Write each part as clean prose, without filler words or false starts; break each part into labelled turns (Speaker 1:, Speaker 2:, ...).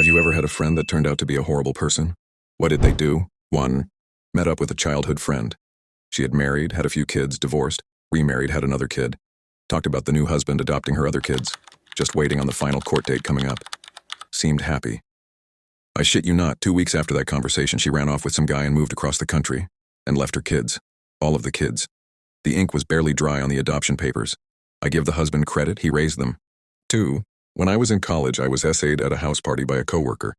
Speaker 1: Have you ever had a friend that turned out to be a horrible person? What did they do? 1. Met up with a childhood friend. She had married, had a few kids, divorced, remarried, had another kid. Talked about the new husband adopting her other kids. Just waiting on the final court date coming up. Seemed happy. I shit you not, 2 weeks after that conversation, she ran off with some guy and moved across the country. And left her kids. All of the kids. The ink was barely dry on the adoption papers. I give the husband credit, he raised them. 2. When I was in college, I was essayed at a house party by a coworker.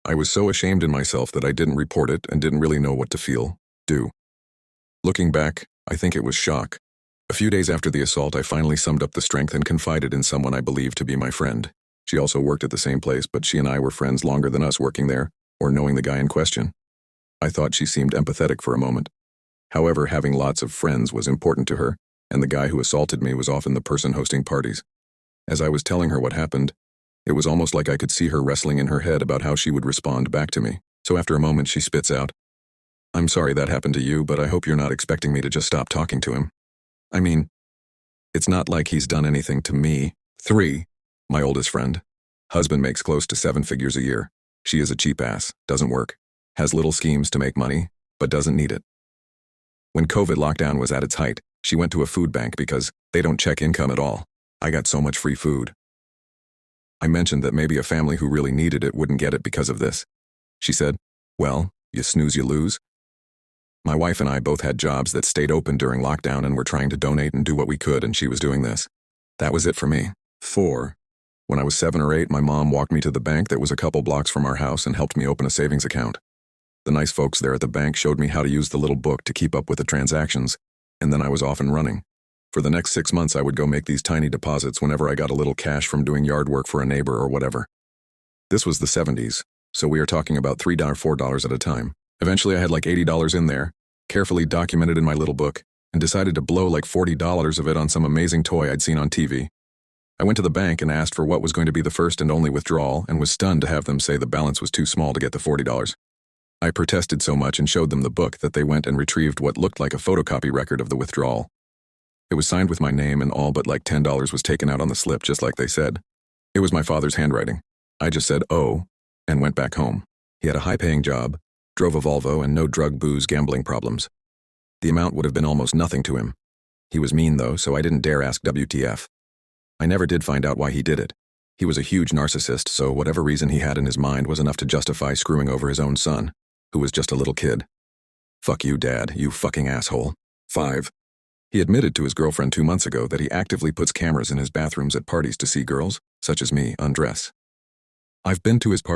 Speaker 1: I was so ashamed in myself that I didn't report it and didn't really know what to do. Looking back, I think it was shock. A few days after the assault, I finally summed up the strength and confided in someone I believed to be my friend. She also worked at the same place, but she and I were friends longer than us working there, or knowing the guy in question. I thought she seemed empathetic for a moment. However, having lots of friends was important to her, and the guy who assaulted me was often the person hosting parties. As I was telling her what happened, it was almost like I could see her wrestling in her head about how she would respond back to me. So after a moment, she spits out, "I'm sorry that happened to you, but I hope you're not expecting me to just stop talking to him. I mean, it's not like he's done anything to me." 3. My oldest friend. Husband makes close to 7 figures a year. She is a cheap ass, doesn't work, has little schemes to make money, but doesn't need it. When COVID lockdown was at its height, she went to a food bank because they don't check income at all. I got so much free food. I mentioned that maybe a family who really needed it wouldn't get it because of this. She said, "Well, you snooze, you lose." My wife and I both had jobs that stayed open during lockdown and were trying to donate and do what we could, and she was doing this. That was it for me. 4. When I was 7 or 8, my mom walked me to the bank that was a couple blocks from our house and helped me open a savings account. The nice folks there at the bank showed me how to use the little book to keep up with the transactions, and then I was off and running. For the next 6 months, I would go make these tiny deposits whenever I got a little cash from doing yard work for a neighbor or whatever. This was the 70s, so we are talking about $3, $4 at a time. Eventually, I had like $80 in there, carefully documented in my little book, and decided to blow like $40 of it on some amazing toy I'd seen on TV. I went to the bank and asked for what was going to be the first and only withdrawal, and was stunned to have them say the balance was too small to get the $40. I protested so much and showed them the book that they went and retrieved what looked like a photocopy record of the withdrawal. It was signed with my name, and all but like $10 was taken out on the slip, just like they said. It was my father's handwriting. I just said, "Oh," and went back home. He had a high-paying job, drove a Volvo, and no drug, booze, gambling problems. The amount would have been almost nothing to him. He was mean, though, so I didn't dare ask WTF. I never did find out why he did it. He was a huge narcissist, so whatever reason he had in his mind was enough to justify screwing over his own son, who was just a little kid. Fuck you, Dad, you fucking asshole. 5. He admitted to his girlfriend 2 months ago that he actively puts cameras in his bathrooms at parties to see girls, such as me, undress. I've been to his party.